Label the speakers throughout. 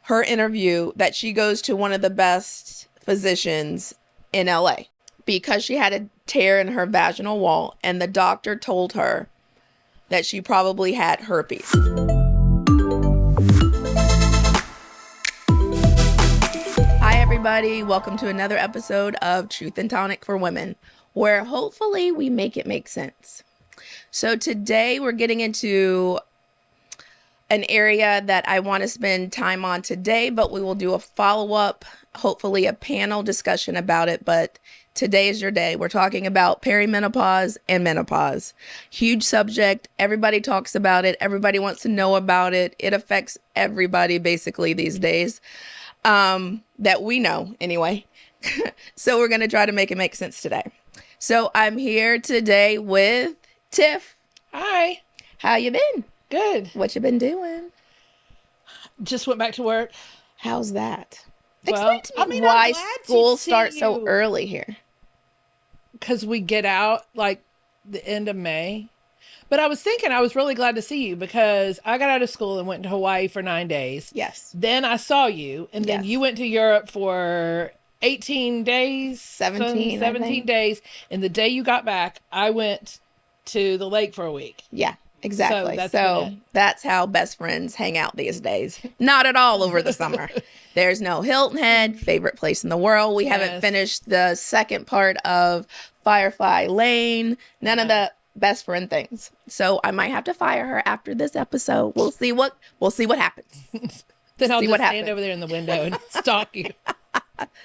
Speaker 1: her interview that she goes to one of the best physicians in LA because she had a tear in her vaginal wall, and the doctor told her that she probably had herpes. Hi everybody, welcome to another episode of Truth and Tonic for Women, where hopefully we make it make sense. So today we're getting into an area that I want to spend time on today, but we will do a follow-up, hopefully a panel discussion about it. But today is your day. We're talking about perimenopause and menopause. Huge subject. Everybody talks about it. Everybody wants to know about it. It affects everybody basically these days, that we know anyway. So we're going to try to make it make sense today. So I'm here today with Tiff.
Speaker 2: Hi.
Speaker 1: How you been?
Speaker 2: Good.
Speaker 1: What you been doing?
Speaker 2: Just went back to work.
Speaker 1: How's that?
Speaker 2: Well,
Speaker 1: Explain to me why school starts so early here.
Speaker 2: Because we get out like the end of May. But I was thinking I was really glad to see you because I got out of school and went to Hawaii for 9 days.
Speaker 1: Yes.
Speaker 2: Then I saw you, and then you went to Europe for 18 days. 17 days. And the day you got back, I went to the lake for a week.
Speaker 1: Yeah. Exactly. So that's how best friends hang out these days. Not at all over the summer. There's no Hilton Head, favorite place in the world. We haven't finished the second part of Firefly Lane. None of the best friend things. So I might have to fire her after this episode. We'll see what happens.
Speaker 2: Then I'll just stand over there in the window and stalk you.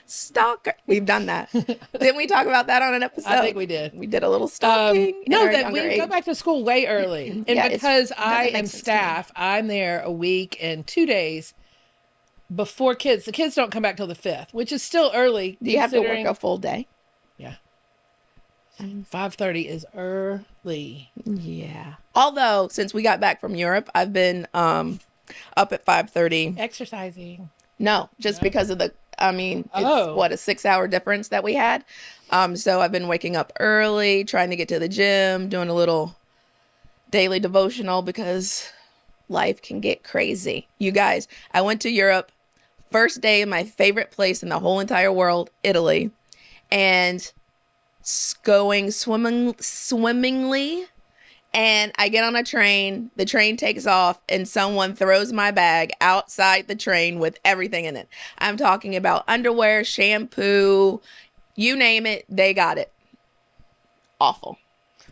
Speaker 1: Stalker. We've done that. Didn't we talk about that on an episode?
Speaker 2: I think we did.
Speaker 1: We did a little stalking.
Speaker 2: No, that we go back to school way early. And because I am staff, I'm there a week and 2 days before kids. The kids don't come back till the 5th, which is still early.
Speaker 1: Do you have to work a full day?
Speaker 2: Yeah. 5:30 is early.
Speaker 1: Yeah. Although, since we got back from Europe, I've been up at 5:30.
Speaker 2: Exercising.
Speaker 1: No, just because of it's what, a 6-hour difference that we had. So I've been waking up early, trying to get to the gym, doing a little daily devotional because life can get crazy. You guys, I went to Europe, first day in my favorite place in the whole entire world, Italy, and going swimmingly. And I get on a train, the train takes off, and someone throws my bag outside the train with everything in it. I'm talking about underwear, shampoo, you name it, they got it. Awful.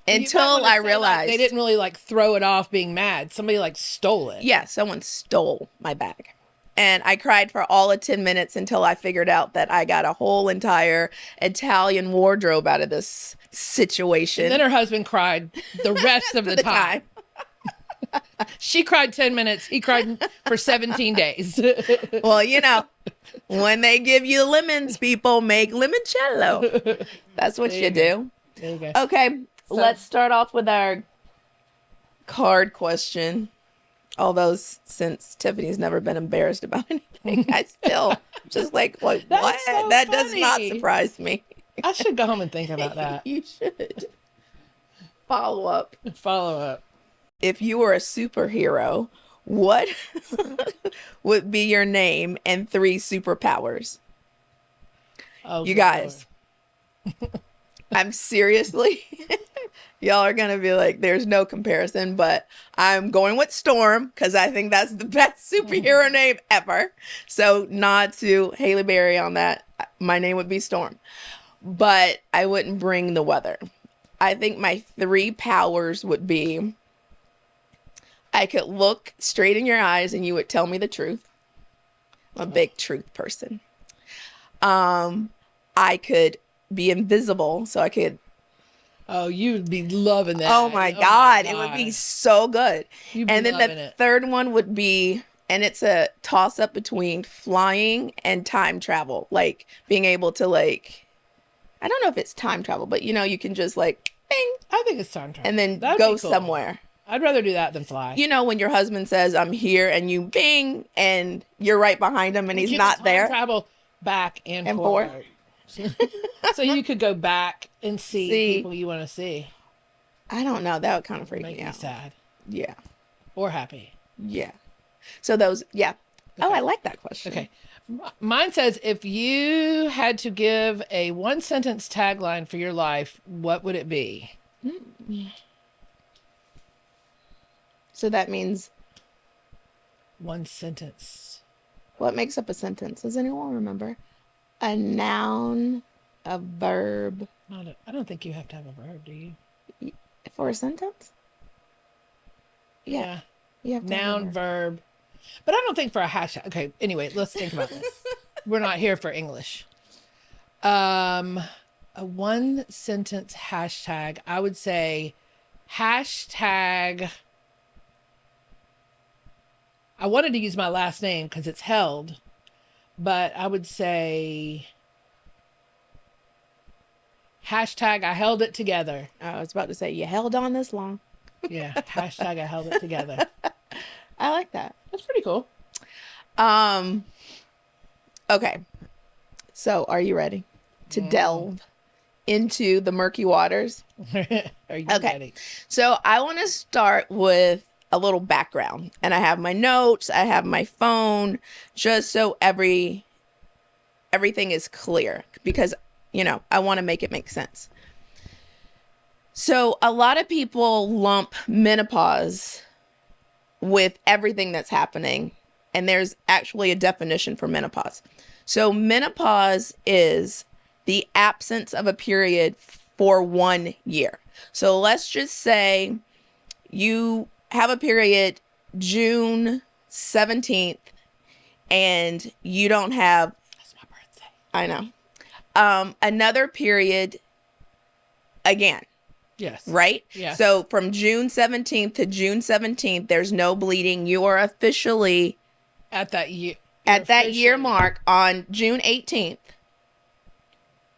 Speaker 1: Until I realized
Speaker 2: they didn't really throw it off being mad. Somebody stole it.
Speaker 1: Yeah, someone stole my bag. And I cried for all of 10 minutes until I figured out that I got a whole entire Italian wardrobe out of this situation.
Speaker 2: And then her husband cried the rest of the time. She cried 10 minutes. He cried for 17 days.
Speaker 1: Well, when they give you lemons, people make limoncello. That's what you do.
Speaker 2: There you go.
Speaker 1: Okay, let's start off with our card question. Although since Tiffany's never been embarrassed about anything, I still just what? So that funny. Does not surprise me.
Speaker 2: I should go home and think about that.
Speaker 1: You should. Follow up. If you were a superhero, what would be your name and 3 superpowers?
Speaker 2: Oh,
Speaker 1: you guys, I'm seriously... Y'all are going to be like, there's no comparison, but I'm going with Storm because I think that's the best superhero name ever. So nod to Halle Berry on that. My name would be Storm. But I wouldn't bring the weather. I think my 3 powers would be, I could look straight in your eyes and you would tell me the truth. I'm a big truth person. I could be invisible, so I could...
Speaker 2: Oh, you'd be loving that.
Speaker 1: Oh my God. It would be so good.
Speaker 2: You'd be
Speaker 1: and then
Speaker 2: loving
Speaker 1: the third one would be, and it's a toss up between flying and time travel. Like being able to I don't know if it's time travel, but you can just bing.
Speaker 2: I think it's time travel.
Speaker 1: And then
Speaker 2: That'd
Speaker 1: go
Speaker 2: be cool.
Speaker 1: somewhere.
Speaker 2: I'd rather do that than fly.
Speaker 1: When your husband says, I'm here, and you bing, and you're right behind him and he's not there.
Speaker 2: Travel back and forth. So you could go back and see people you want to see.
Speaker 1: I don't know. That would kind of freak me out.
Speaker 2: Make me sad.
Speaker 1: Yeah.
Speaker 2: Or happy.
Speaker 1: Yeah. So those, Okay. Oh, I like that question.
Speaker 2: Okay. Mine says, if you had to give a one sentence tagline for your life, what would it be?
Speaker 1: So that means
Speaker 2: one sentence.
Speaker 1: What makes up a sentence? Does anyone remember? A noun, a verb.
Speaker 2: I don't think you have to have a verb, do you?
Speaker 1: For a sentence?
Speaker 2: Yeah. You have to noun, have verb. But I don't think for a hashtag. Okay, anyway, let's think about this. We're not here for English. A one sentence hashtag, I would say hashtag. I wanted to use my last name because it's held, but I would say hashtag I held it together.
Speaker 1: I was about to say, you held on this long.
Speaker 2: Yeah, hashtag I held it together.
Speaker 1: I like that.
Speaker 2: That's pretty cool.
Speaker 1: Okay. So, are you ready to delve into the murky waters?
Speaker 2: Are you ready?
Speaker 1: So, I want to start with a little background, and I have my notes, I have my phone, just so everything is clear, because, I want to make it make sense. So, a lot of people lump menopause with everything that's happening, and there's actually a definition for menopause. So menopause is the absence of a period for 1 year. So let's just say you have a period June 17th and you don't have,
Speaker 2: that's my birthday.
Speaker 1: I know, another period again.
Speaker 2: Yes.
Speaker 1: Right?
Speaker 2: Yeah.
Speaker 1: So from June 17th to June 17th, there's no bleeding. You are officially
Speaker 2: at that year.
Speaker 1: At that year mark on June 18th,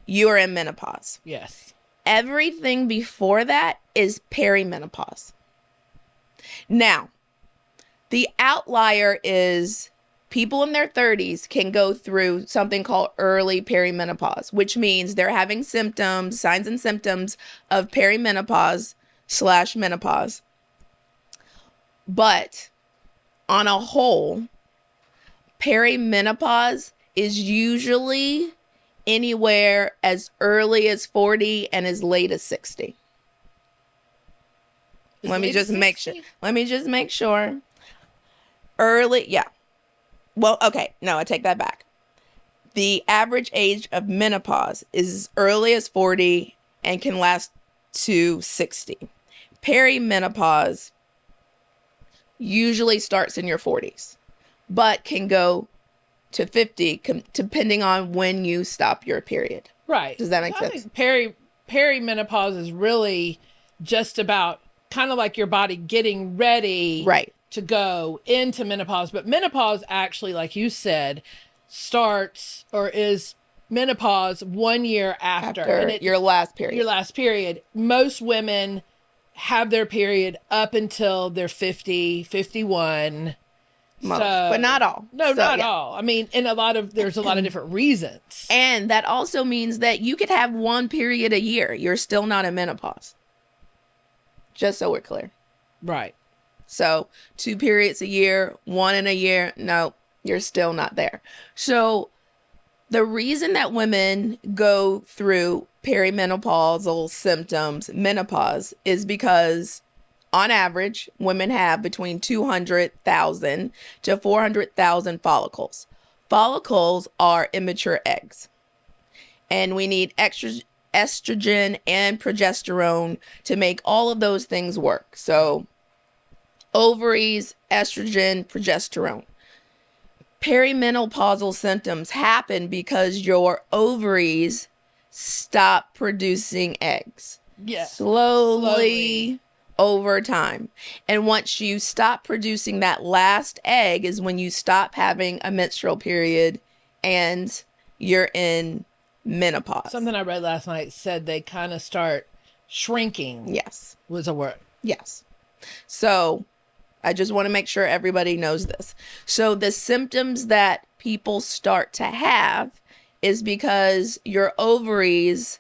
Speaker 1: you are in menopause.
Speaker 2: Yes.
Speaker 1: Everything before that is perimenopause. Now, the outlier is people in their 30s can go through something called early perimenopause, which means they're having symptoms, signs and symptoms of perimenopause/menopause. But on a whole, perimenopause is usually anywhere as early as 40 and as late as 60. Let me just make sure. Early, yeah. Well, okay. No, I take that back. The average age of menopause is as early as 40 and can last to 60. Perimenopause usually starts in your 40s, but can go to 50 depending on when you stop your period.
Speaker 2: Right.
Speaker 1: Does that make sense?
Speaker 2: I think perimenopause is really just about kind of like your body getting ready to go into menopause. But menopause actually, like you said, starts or is menopause 1 year after
Speaker 1: your last period.
Speaker 2: Your last period. Most women have their period up until they're 50, 51.
Speaker 1: Most, but not all.
Speaker 2: No, not all. I mean, there's a lot of different reasons.
Speaker 1: And that also means that you could have one period a year. You're still not in menopause. Just so we're clear.
Speaker 2: Right.
Speaker 1: So 2 periods a year, 1 in a year. No, you're still not there. So the reason that women go through perimenopausal symptoms, menopause, is because on average, women have between 200,000 to 400,000 follicles. Follicles are immature eggs. And we need estrogen and progesterone to make all of those things work. So ovaries, estrogen, progesterone. Perimenopausal symptoms happen because your ovaries stop producing eggs.
Speaker 2: Yeah.
Speaker 1: Slowly over time. And once you stop producing that last egg is when you stop having a menstrual period and you're in menopause.
Speaker 2: Something I read last night said they kind of start shrinking.
Speaker 1: Yes.
Speaker 2: Was a word.
Speaker 1: Yes. So I just want to make sure everybody knows this. So the symptoms that people start to have is because your ovaries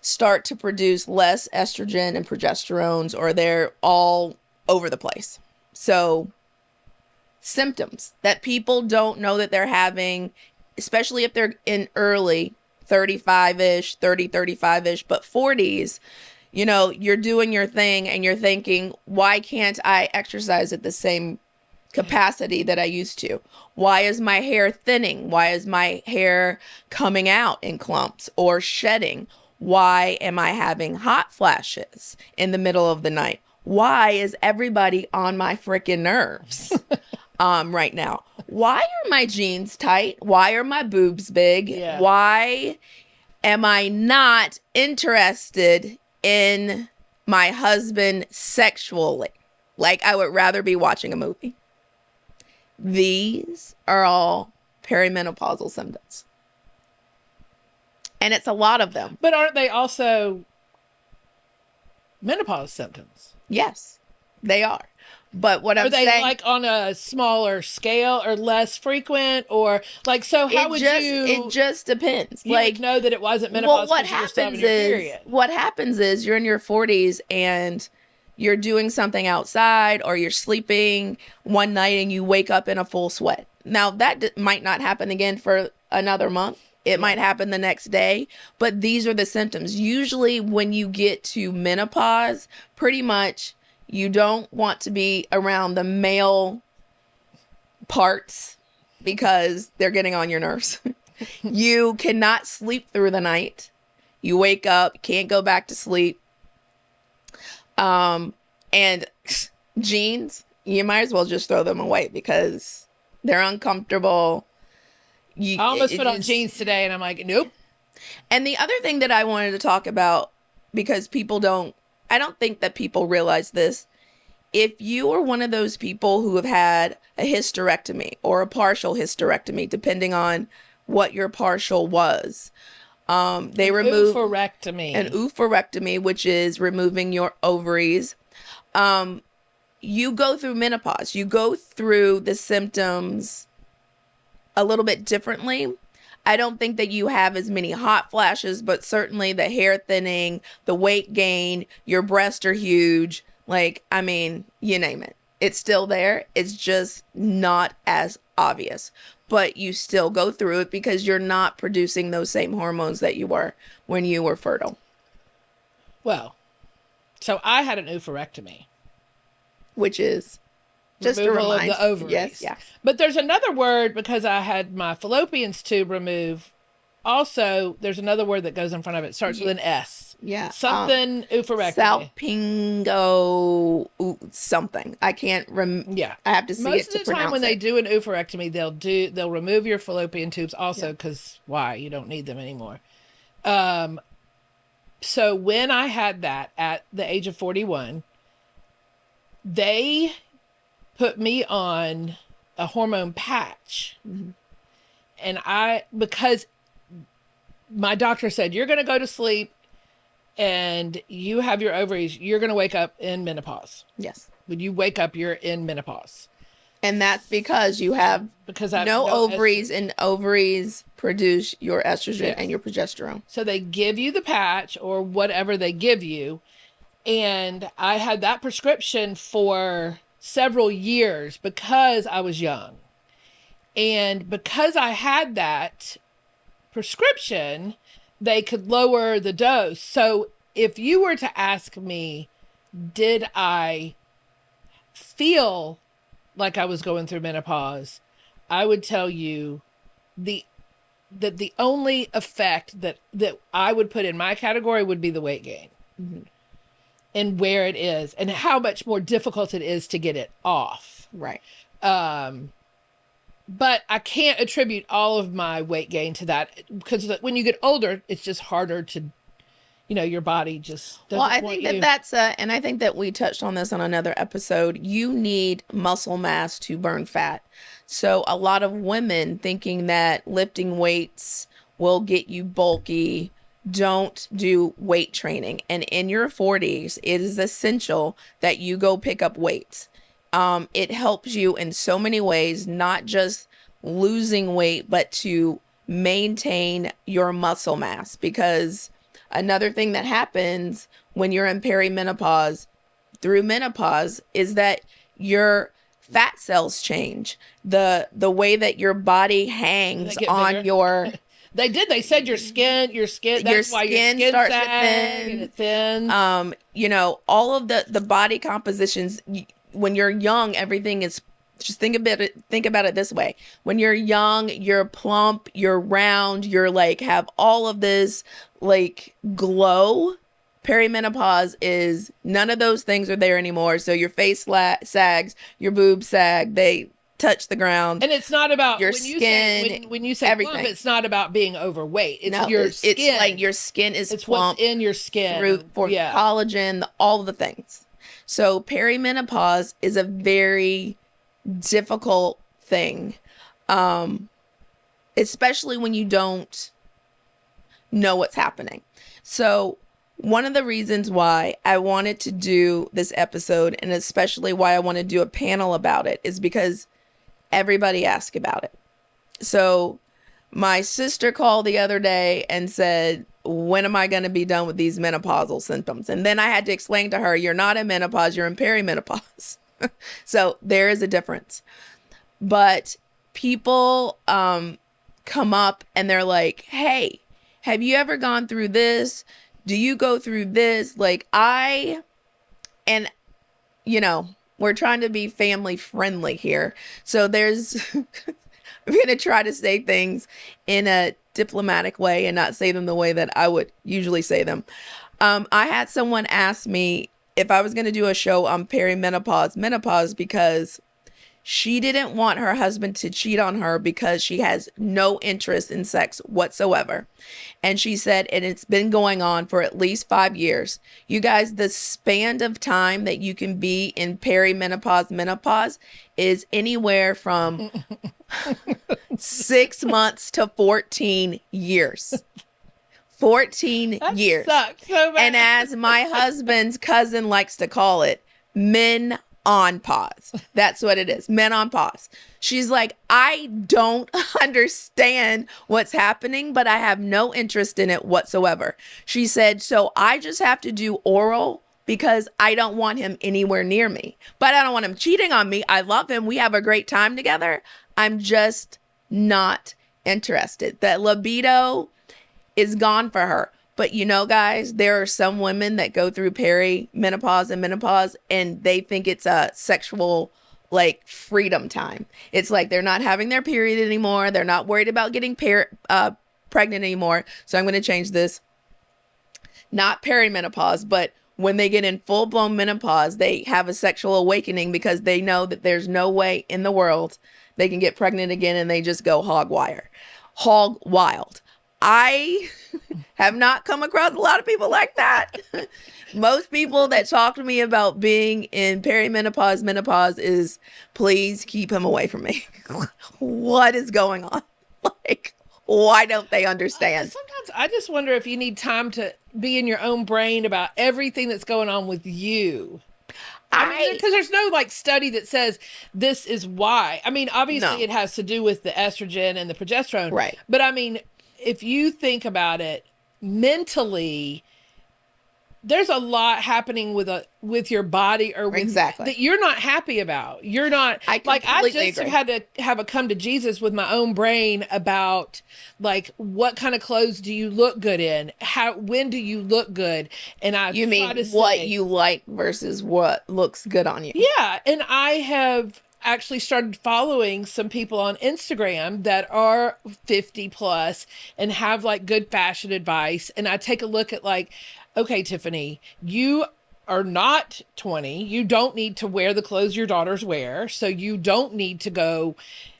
Speaker 1: start to produce less estrogen and progesterones, or they're all over the place. So symptoms that people don't know that they're having, especially if they're in early 35-ish, 30, 35-ish, but 40s, you know, you're doing your thing and you're thinking, why can't I exercise at the same capacity that I used to? Why is my hair thinning? Why is my hair coming out in clumps or shedding? Why am I having hot flashes in the middle of the night? Why is everybody on my freaking nerves right now? Why are my jeans tight? Why are my boobs big?
Speaker 2: Yeah.
Speaker 1: Why am I not interested in my husband sexually? Like, I would rather be watching a movie. These are all perimenopausal symptoms. And it's a lot of them.
Speaker 2: But aren't they also menopause symptoms?
Speaker 1: Yes, they are. But what I'm saying...
Speaker 2: Are they like on a smaller scale or less frequent? Or like, so how would you...
Speaker 1: It just depends.
Speaker 2: You
Speaker 1: like,
Speaker 2: would know that it wasn't menopause.
Speaker 1: Well, what happens is you're in your 40s and you're doing something outside, or you're sleeping one night and you wake up in a full sweat. Now, that might not happen again for another month. It might happen the next day, but these are the symptoms. Usually when you get to menopause, pretty much you don't want to be around the male parts because they're getting on your nerves. You cannot sleep through the night. You wake up, can't go back to sleep. And jeans, you might as well just throw them away because they're uncomfortable.
Speaker 2: I almost put on jeans today and I'm like, nope.
Speaker 1: And the other thing that I wanted to talk about, because I don't think that people realize this. If you are one of those people who have had a hysterectomy or a partial hysterectomy, depending on what your partial was, they remove an oophorectomy, which is removing your ovaries. You go through menopause. You go through the symptoms a little bit differently. I don't think that you have as many hot flashes, but certainly the hair thinning, the weight gain, your breasts are huge. Like, I mean, you name it. It's still there. It's just not as obvious. But you still go through it because you're not producing those same hormones that you were when you were fertile.
Speaker 2: Well, so I had an oophorectomy.
Speaker 1: Which is just
Speaker 2: removal of the ovaries.
Speaker 1: Yes, yeah.
Speaker 2: But there's another word, because I had my fallopian tube removed. Also, there's another word that goes in front of it. It starts with an S.
Speaker 1: Yeah.
Speaker 2: Something oophorectomy.
Speaker 1: Salpingo something. I can't
Speaker 2: yeah.
Speaker 1: I have to see
Speaker 2: Most
Speaker 1: it to pronounce it. Most
Speaker 2: of the time when they do an oophorectomy, they'll remove your fallopian tubes also, because why? You don't need them anymore. So when I had that at the age of 41, they put me on a hormone patch. Mm-hmm. And because my doctor said, you're going to go to sleep and you have your ovaries, you're going to wake up in menopause.
Speaker 1: Yes.
Speaker 2: When you wake up, you're in menopause.
Speaker 1: And that's because you have no ovaries, and ovaries produce your estrogen and your progesterone.
Speaker 2: So they give you the patch or whatever they give you. And I had that prescription for several years because I was young. And because I had that prescription, they could lower the dose. So if you were to ask me, did I feel like I was going through menopause, I would tell you that the only effect that I would put in my category would be the weight gain. Mm-hmm. And where it is and how much more difficult it is to get it off.
Speaker 1: Right.
Speaker 2: But I can't attribute all of my weight gain to that, because when you get older, it's just harder to, your body just doesn't want you.
Speaker 1: Well, I think that's, and I think that we touched on this on another episode. You need muscle mass to burn fat. So a lot of women thinking that lifting weights will get you bulky, don't do weight training. And in your 40s, it is essential that you go pick up weights. It helps you in so many ways, not just losing weight, but to maintain your muscle mass. Because another thing that happens when you're in perimenopause through menopause is that your fat cells change. The way that your body hangs on your
Speaker 2: They said your skin that's why your skin starts to thin, and it thins.
Speaker 1: You know, all of the body compositions. When you're young, everything is, just think about it this way. When you're young, you're plump, you're round, you're like have all of this like glow. Perimenopause is none of those things are there anymore. So your face sags, your boobs sag, they touch the ground.
Speaker 2: And it's not about
Speaker 1: your skin.
Speaker 2: When you say
Speaker 1: everything.
Speaker 2: Plump, it's not about being overweight. It's your skin.
Speaker 1: It's like your skin is
Speaker 2: it's
Speaker 1: plump.
Speaker 2: What's in your skin.
Speaker 1: For collagen, all the things. So perimenopause is a very difficult thing, especially when you don't know what's happening. So one of the reasons why I wanted to do this episode, and especially why I want to do a panel about it, is because everybody asked about it. So my sister called the other day and said, when am I going to be done with these menopausal symptoms? And then I had to explain to her, you're not in menopause, you're in perimenopause. So there is a difference. But people come up and they're like, hey, have you ever gone through this? Do you go through this? Like and you know, we're trying to be family friendly here. So there's, I'm going to try to say things in a diplomatic way and not say them the way that I would usually say them. I had someone ask me if I was going to do a show on menopause, because she didn't want her husband to cheat on her because she has no interest in sex whatsoever. And she said, and it's been going on for at least 5 years. You guys, the span of time that you can be in menopause is anywhere from 6 months to 14 years. 14 years.
Speaker 2: Sucks so bad.
Speaker 1: And as my husband's cousin likes to call it, men on pause. That's what it is. Men on pause. She's like, I don't understand what's happening, but I have no interest in it whatsoever. She said, so I just have to do oral because I don't want him anywhere near me. But I don't want him cheating on me. I love him. We have a great time together. I'm just not interested. That libido is gone for her. But you know, guys, there are some women that go through perimenopause and menopause and they think it's a sexual like freedom time. It's like they're not having their period anymore. They're not worried about getting pregnant anymore. So I'm going to change this. Not perimenopause, but when they get in full-blown menopause, they have a sexual awakening because they know that there's no way in the world they can get pregnant again, and they just go hog wild. I have not come across a lot of people like that. Most people that talk to me about being in menopause is, please keep him away from me. What is going on? Like, why don't they understand?
Speaker 2: Sometimes I just wonder if you need time to be in your own brain about everything that's going on with you. I mean, because there's no like study that says this is why. I mean, obviously it has to do with the estrogen and the progesterone.
Speaker 1: Right.
Speaker 2: But I mean, if you think about it mentally, there's a lot happening with your body or with that you're not happy about. You're not I just agree. Had to have a come to Jesus with my own brain about like, what kind of clothes do you look good in? When do you look good? And
Speaker 1: you mean what you like versus what looks good on you.
Speaker 2: Yeah. And I have actually started following some people on Instagram that are 50 plus and have like good fashion advice. And I take a look at like, okay, Tiffany, you are not 20. You don't need to wear the clothes your daughters wear. So you don't need to go,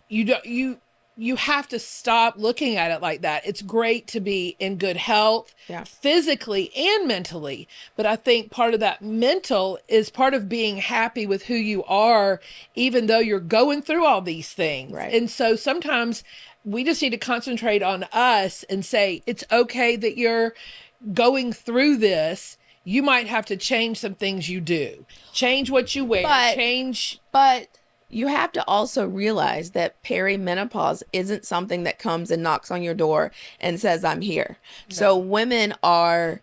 Speaker 2: you have to stop looking at it like that. It's great to be in good health, physically and mentally. But I think part of that mental is part of being happy with who you are, even though you're going through all these things.
Speaker 1: Right.
Speaker 2: And so sometimes we just need to concentrate on us and say, it's okay that you're going through this. You might have to change some things you do. Change what you wear.
Speaker 1: But you have to also realize that perimenopause isn't something that comes and knocks on your door and says, I'm here. No. So women are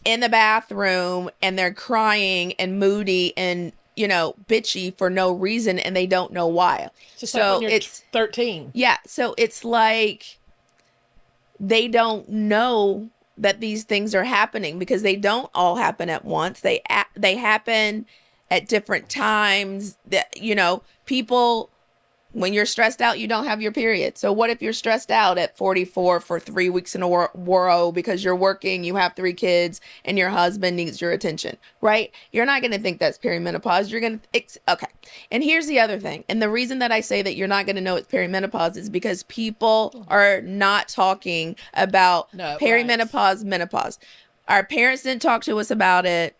Speaker 1: in the bathroom and they're crying and moody and bitchy for no reason and they don't know why.
Speaker 2: Just so like when you're 13.
Speaker 1: Yeah. So it's like they don't know that these things are happening because they don't all happen at once. They happen at different times. That, people, when you're stressed out, you don't have your period. So what if you're stressed out at 44 for 3 weeks in a row because you're working, you have 3 kids, and your husband needs your attention, right? You're not going to think that's perimenopause. You're going to, okay. And here's the other thing. And the reason that I say that you're not going to know it's perimenopause is because people are not talking about perimenopause, menopause. Our parents didn't talk to us about it.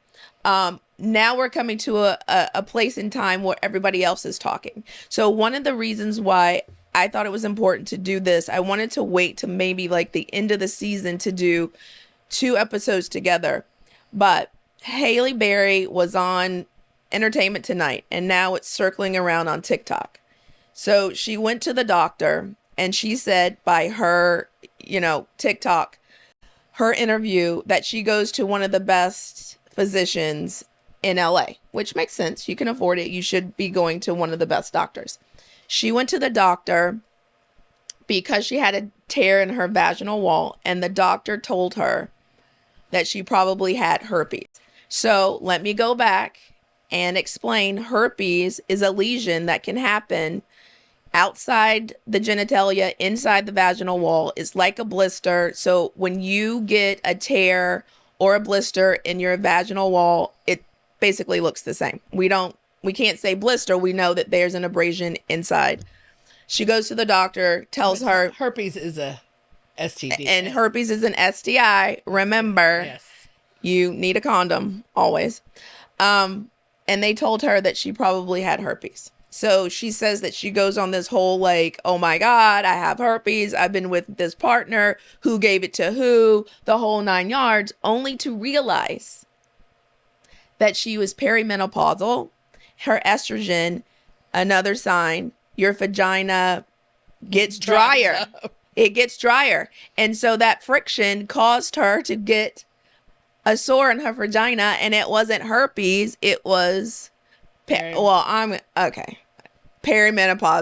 Speaker 1: Now we're coming to a place in time where everybody else is talking. So one of the reasons why I thought it was important to do this, I wanted to wait to maybe like the end of the season to do 2 episodes together. But Haley Berry was on Entertainment Tonight, and now it's circling around on TikTok. So she went to the doctor, and she said by her, TikTok, her interview, that she goes to one of the best physicians in LA, which makes sense. You can afford it. You should be going to one of the best doctors. She went to the doctor because she had a tear in her vaginal wall, and the doctor told her that she probably had herpes. So let me go back and explain. Herpes is a lesion that can happen outside the genitalia, inside the vaginal wall. It's like a blister. So when you get a tear or a blister in your vaginal wall, it basically looks the same. We can't say blister. We know that there's an abrasion inside. She goes to the doctor, tells her
Speaker 2: herpes is a STD.
Speaker 1: And herpes is an STI. Remember,
Speaker 2: yes,
Speaker 1: you need a condom always. And they told her that she probably had herpes. So she says that she goes on this whole like, oh my God, I have herpes. I've been with this partner. Who gave it to who? The whole 9 yards, only to realize that she was perimenopausal. Her estrogen, another sign, your vagina gets drier. It gets drier. And so that friction caused her to get a sore in her vagina, and it wasn't herpes. It was, perimenopause.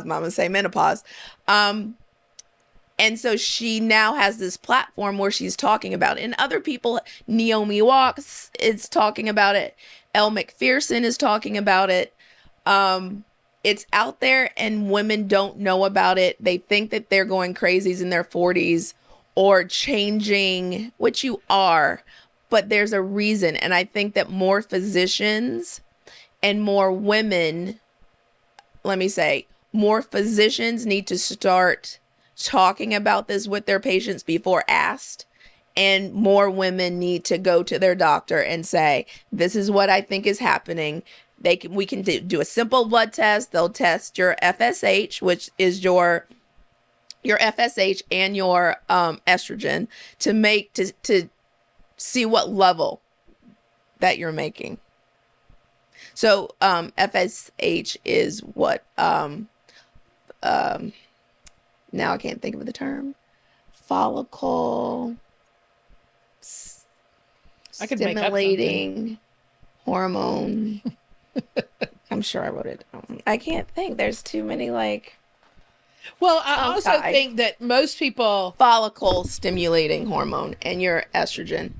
Speaker 1: Mama say menopause. And so she now has this platform where she's talking about it. And other people, Naomi Walks is talking about it. Elle McPherson is talking about it. It's out there and women don't know about it. They think that they're going crazies in their 40s or changing, which you are, but there's a reason. And I think that more physicians and more women, more physicians need to start talking about this with their patients before asked, and more women need to go to their doctor and say, this is what I think is happening. We can do a simple blood test. They'll test your FSH, which is your FSH and your estrogen to see what level that you're making. So FSH is what now I can't think of the term. Follicle stimulating hormone. I'm sure I wrote it down. I can't think. There's too many
Speaker 2: Well, I also think that most people
Speaker 1: follicle stimulating hormone and your estrogen.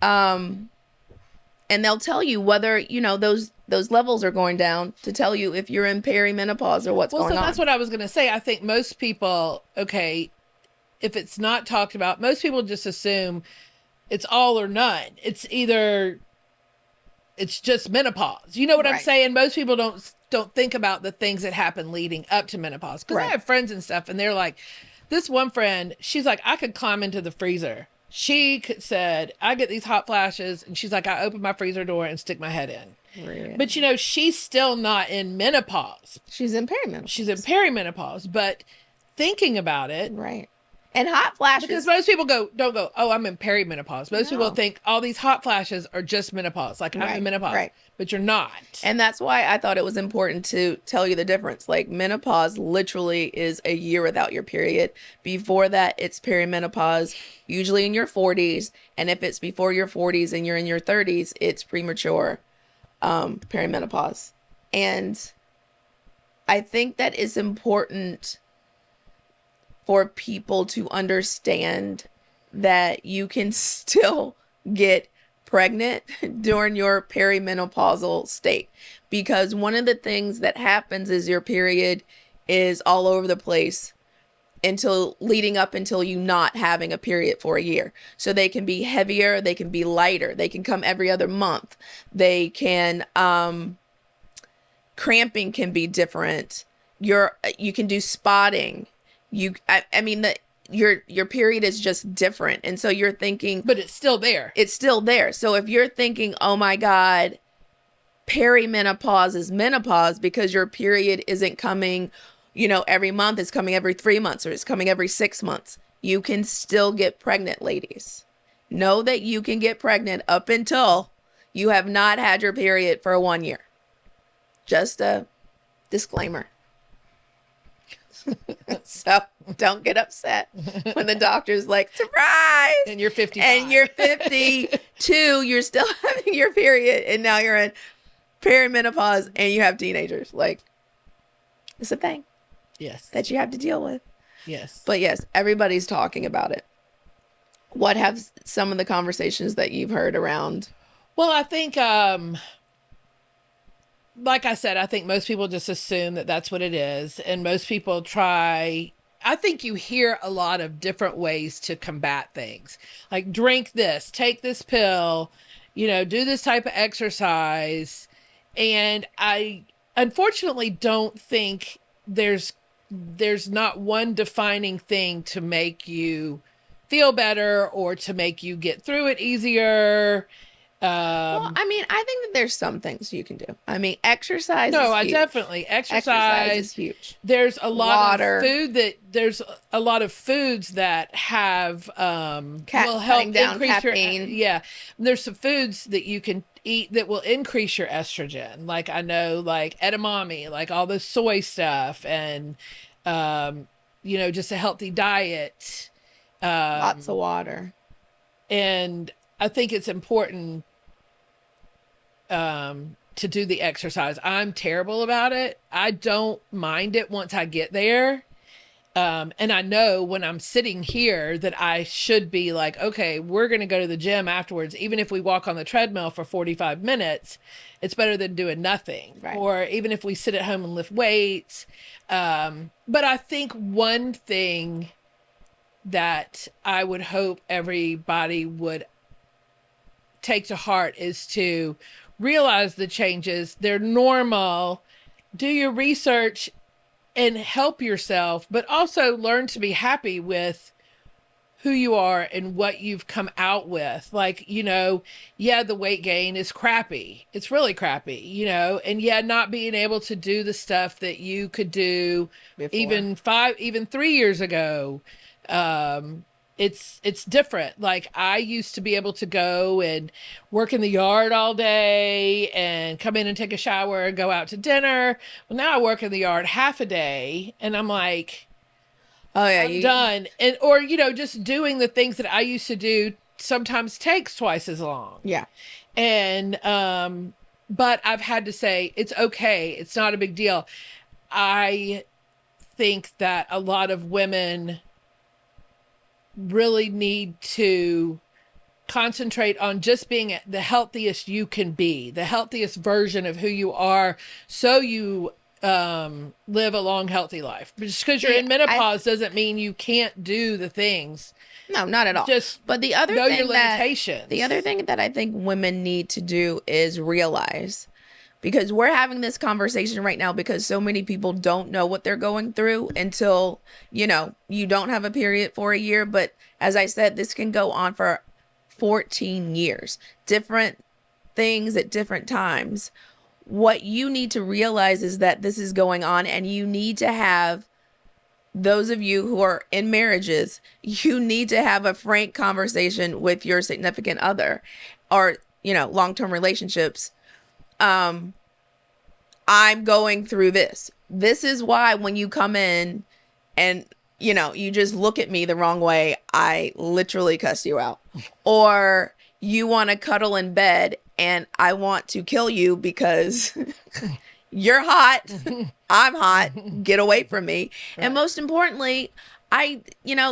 Speaker 1: And they'll tell you whether, those levels are going down to tell you if you're in perimenopause or what's going on.
Speaker 2: That's what I was going to say. I think most people, if it's not talked about, most people just assume it's all or none. It's either, it's just menopause. You know what I'm saying? Most people don't think about the things that happen leading up to menopause. Because I have friends and stuff, and they're like, this one friend, she's like, I could climb into the freezer. She said, I get these hot flashes, and she's like, I open my freezer door and stick my head in. Really? But she's still not in menopause.
Speaker 1: She's in perimenopause.
Speaker 2: She's in perimenopause, but thinking about it.
Speaker 1: Right. And hot flashes.
Speaker 2: Because most people don't go, oh, I'm in perimenopause. Most people think all these hot flashes are just menopause. Like I'm in menopause. Right. But you're not.
Speaker 1: And that's why I thought it was important to tell you the difference. Like menopause literally is a year without your period. Before that, it's perimenopause, usually in your 40s. And if it's before your 40s and you're in your 30s, it's premature perimenopause. And I think that it's important for people to understand that you can still get pregnant during your perimenopausal state, because one of the things that happens is your period is all over the place until leading up until you not having a period for a year. So they can be heavier, they can be lighter, they can come every other month, they can cramping can be different. You can do spotting. I mean your period is just different. And so you're thinking,
Speaker 2: but it's still there.
Speaker 1: It's still there. So if you're thinking, oh my God, perimenopause is menopause because your period isn't coming, every month, it's coming every 3 months, or it's coming every 6 months, you can still get pregnant, ladies. Know that you can get pregnant up until you have not had your period for 1 year. Just a disclaimer. So don't get upset when the doctor's like, surprise!
Speaker 2: And you're 55.
Speaker 1: And you're 52, you're still having your period, and now you're in perimenopause and you have teenagers. Like, it's a thing.
Speaker 2: Yes.
Speaker 1: That you have to deal with.
Speaker 2: Yes.
Speaker 1: But yes, everybody's talking about it. What have some of the conversations that you've heard around?
Speaker 2: Well, I think, like I said, I think most people just assume that that's what it is. And most people I think you hear a lot of different ways to combat things. Like, drink this, take this pill, do this type of exercise. And I unfortunately don't think there's not one defining thing to make you feel better or to make you get through it easier.
Speaker 1: Well, I mean, I think that there's some things you can do. I mean, exercise.
Speaker 2: No,
Speaker 1: is huge.
Speaker 2: Exercise
Speaker 1: is huge.
Speaker 2: There's a lot of food there's a lot of foods that have will help increase caffeine. There's some foods that you can eat that will increase your estrogen. Like, I know, like edamame, like all the soy stuff, and just a healthy diet.
Speaker 1: Lots of water.
Speaker 2: And I think it's important to do the exercise. I'm terrible about it. I don't mind it once I get there. And I know when I'm sitting here that I should be like, okay, we're going to go to the gym afterwards. Even if we walk on the treadmill for 45 minutes, it's better than doing nothing.
Speaker 1: Right.
Speaker 2: Or even if we sit at home and lift weights. But I think one thing that I would hope everybody would take to heart is to realize the changes. They're normal. Do your research and help yourself, but also learn to be happy with who you are and what you've come out with. Like, the weight gain is crappy. It's really crappy, and not being able to do the stuff that you could do before. even 3 years ago. It's different. Like, I used to be able to go and work in the yard all day and come in and take a shower and go out to dinner. Well, now I work in the yard half a day, and I'm like, oh yeah, I'm done. And, or, just doing the things that I used to do sometimes takes twice as long.
Speaker 1: Yeah.
Speaker 2: And, but I've had to say, it's okay. It's not a big deal. I think that a lot of women really need to concentrate on just being the healthiest you can be, the healthiest version of who you are, so you live a long, healthy life. Just because you're in menopause doesn't mean you can't do the things.
Speaker 1: No, not at all.
Speaker 2: But the other know your limitations.
Speaker 1: The other thing that I think women need to do is realize, because we're having this conversation right now because so many people don't know what they're going through until, you don't have a period for a year. But as I said, this can go on for 14 years, different things at different times. What you need to realize is that this is going on, and you need to have, those of you who are in marriages, you need to have a frank conversation with your significant other, or, long-term relationships. I'm going through this. This is why when you come in and, you just look at me the wrong way, I literally cuss you out. Or you want to cuddle in bed and I want to kill you because you're hot, I'm hot, get away from me. Right. And most importantly,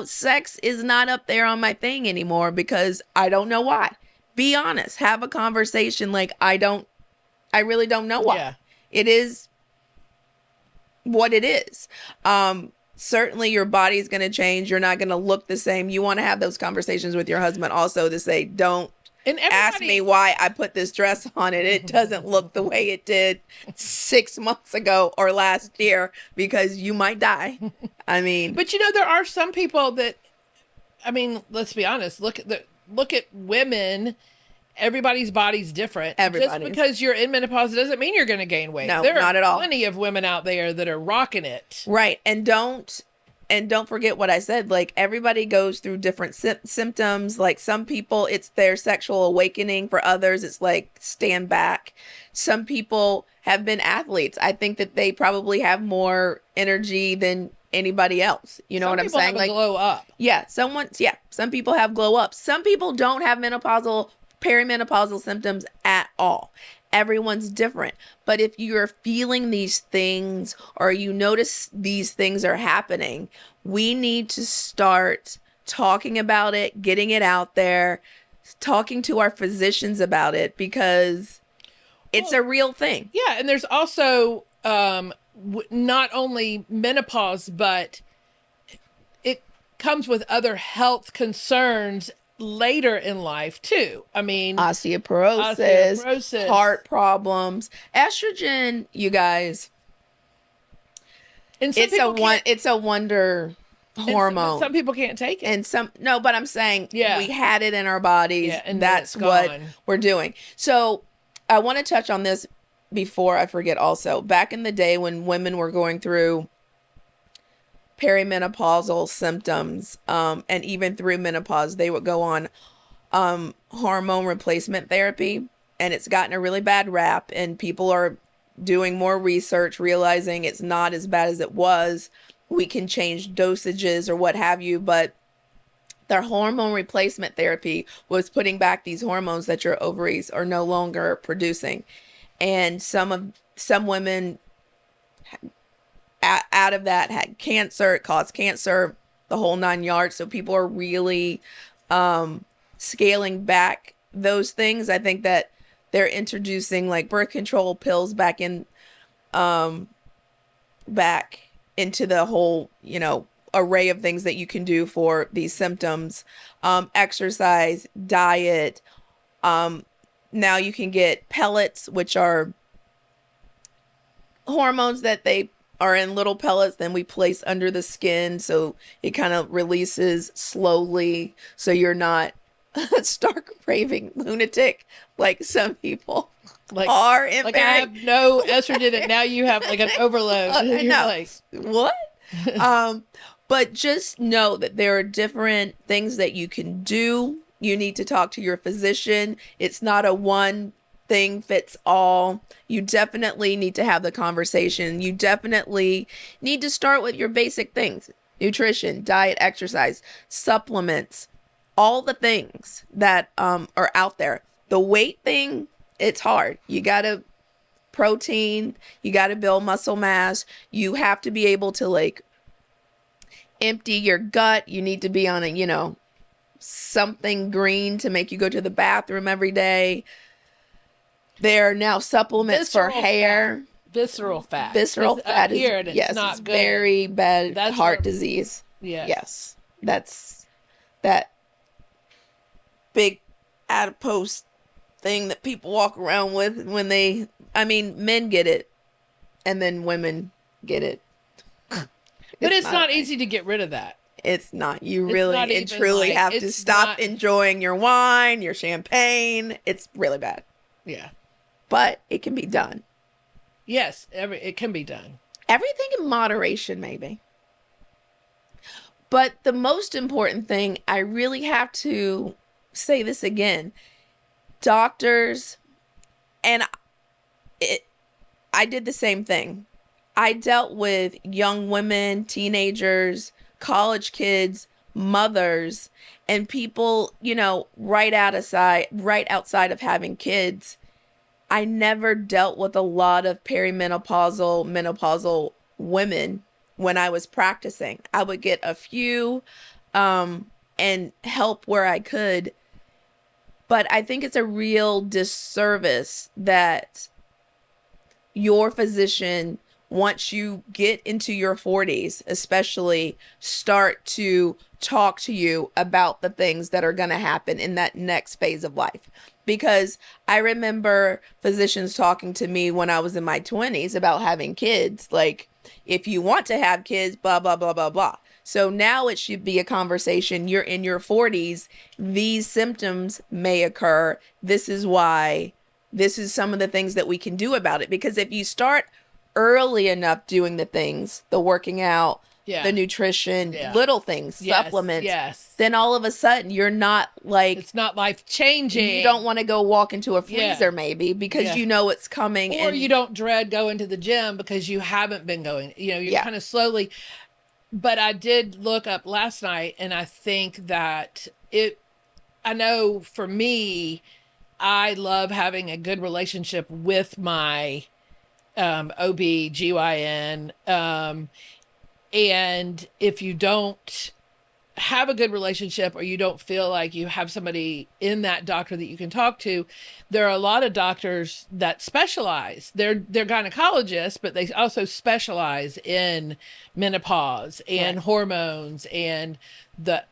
Speaker 1: sex is not up there on my thing anymore because I don't know why. Be honest, have a conversation. Like, I really don't know why. Yeah. It is what it is. Certainly your body's going to change. You're not going to look the same. You want to have those conversations with your husband also to say, don't ask me why I put this dress on and it doesn't look the way it did 6 months ago or last year, because you might die. I mean,
Speaker 2: but there are some people that, let's be honest, look at women. Everybody's body's different. Just because you're in menopause doesn't mean you're going to gain weight.
Speaker 1: No, not at all.
Speaker 2: There are plenty of women out there that are rocking it.
Speaker 1: Right. And don't forget what I said. Like, everybody goes through different symptoms. Like, some people, it's their sexual awakening. For others, it's like stand back. Some people have been athletes. I think that they probably have more energy than anybody else. You know what I'm saying?
Speaker 2: Like, glow up.
Speaker 1: Yeah. Some people have glow up. Some people don't have perimenopausal symptoms at all. Everyone's different. But if you're feeling these things or you notice these things are happening, we need to start talking about it, getting it out there, talking to our physicians about it, because it's a real thing.
Speaker 2: Yeah. And there's also not only menopause, but it comes with other health concerns later in life too.
Speaker 1: Osteoporosis, heart problems, estrogen, you guys. And it's a wonder hormone.
Speaker 2: Some people can't take it.
Speaker 1: And but I'm saying we had it in our bodies, and that's what we're doing. So I want to touch on this before I forget also. Back in the day when women were going through perimenopausal symptoms, and even through menopause, they would go on hormone replacement therapy, and it's gotten a really bad rap, and people are doing more research, realizing it's not as bad as it was. We can change dosages or what have you, but their hormone replacement therapy was putting back these hormones that your ovaries are no longer producing. And some women out of that had cancer. It caused cancer, the whole 9 yards. So people are really scaling back those things. I think that they're introducing like birth control pills back into the whole, array of things that you can do for these symptoms. Exercise, diet. Now you can get pellets, which are hormones that they are in little pellets, then we place under the skin, so it kind of releases slowly, so you're not a stark raving lunatic like some people are.
Speaker 2: I have no estrogen, and now you have like an overload.
Speaker 1: No. Like, what? But just know that there are different things that you can do. You need to talk to your physician. It's not a one thing fits all. You definitely need to have the conversation. You definitely need to start with your basic things: nutrition, diet, exercise, supplements, all the things that are out there. The weight thing, it's hard. You gotta protein, you gotta build muscle mass. You have to be able to like empty your gut. You need to be on a something green to make you go to the bathroom every day. There are now supplements for hair.
Speaker 2: Visceral fat.
Speaker 1: Visceral fat is
Speaker 2: not
Speaker 1: it's
Speaker 2: good.
Speaker 1: Very bad. That's heart disease. Yes. That's that big adipose thing that people walk around with when men get it and then women get it.
Speaker 2: But it's not easy to get rid of that.
Speaker 1: It's not. You really and truly have to stop enjoying your wine, your champagne. It's really bad.
Speaker 2: Yeah.
Speaker 1: But it can be done.
Speaker 2: Yes, it can be done.
Speaker 1: Everything in moderation, maybe. But the most important thing, I really have to say this again. Doctors, and I did the same thing. I dealt with young women, teenagers, college kids, mothers, and people, right outside of having kids. I never dealt with a lot of menopausal women when I was practicing. I would get a few and help where I could. But I think it's a real disservice that your physician, once you get into your 40s, especially, start to talk to you about the things that are going to happen in that next phase of life. Because I remember physicians talking to me when I was in my 20s about having kids, like, if you want to have kids, blah, blah, blah, blah, blah. So now it should be a conversation. You're in your 40s. These symptoms may occur. This is why. This is some of the things that we can do about it. Because if you start early enough doing the things, the working out, the nutrition, little things, supplements, then all of a sudden you're not like...
Speaker 2: It's not life changing.
Speaker 1: You don't want to go walk into a freezer maybe because you know it's coming.
Speaker 2: Or you don't dread going to the gym because you haven't been going. You know, you're kind of slowly... But I did look up last night, and I think that I know for me, I love having a good relationship with my OB/GYN. And if you don't have a good relationship, or you don't feel like you have somebody in that doctor that you can talk to, there are a lot of doctors that specialize. They're gynecologists, but they also specialize in menopause and hormones and that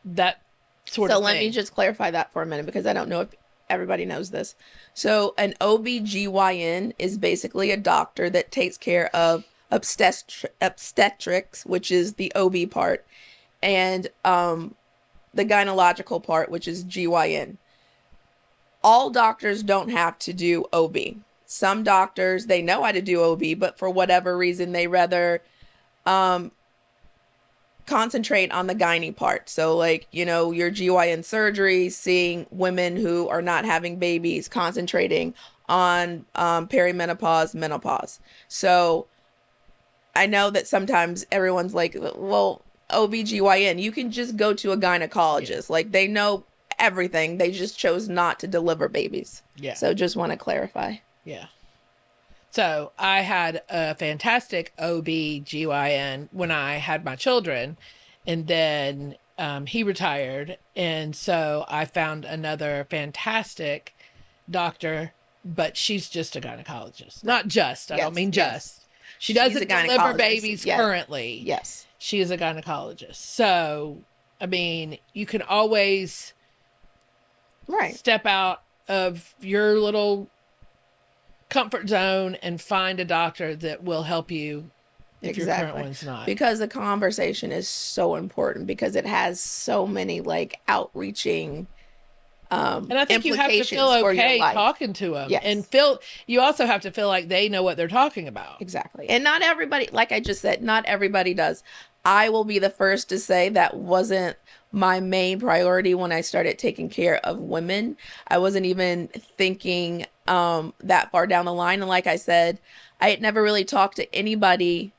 Speaker 2: sort of thing.
Speaker 1: So let me just clarify that for a minute, because I don't know if everybody knows this. So an OB/GYN is basically a doctor that takes care of obstetrics, which is the OB part, and the gynecological part, which is GYN. All doctors don't have to do OB. Some doctors, they know how to do OB, but for whatever reason, they rather concentrate on the gynae part. So like, you know, your GYN surgery, seeing women who are not having babies, concentrating on perimenopause, menopause. So I know that sometimes everyone's like, well, OB/GYN, you can just go to a gynecologist. Like, they know everything. They just chose not to deliver babies. Yeah. So just want to clarify.
Speaker 2: Yeah. So I had a fantastic OB/GYN when I had my children, and then he retired. And so I found another fantastic doctor, but she's just a gynecologist. Not just, I don't mean just. She doesn't deliver babies currently.
Speaker 1: Yes.
Speaker 2: She is a gynecologist. So, I mean, you can always step out of your little comfort zone and find a doctor that will help you if your current one's not.
Speaker 1: Because the conversation is so important, because it has so many like outreaching
Speaker 2: and I think you have to feel okay talking to them.
Speaker 1: Yes.
Speaker 2: And you also have to feel like they know what they're talking about.
Speaker 1: Exactly. And not everybody, like I just said, not everybody does. I will be the first to say that wasn't my main priority when I started taking care of women. I wasn't even thinking that far down the line. And like I said, I had never really talked to anybody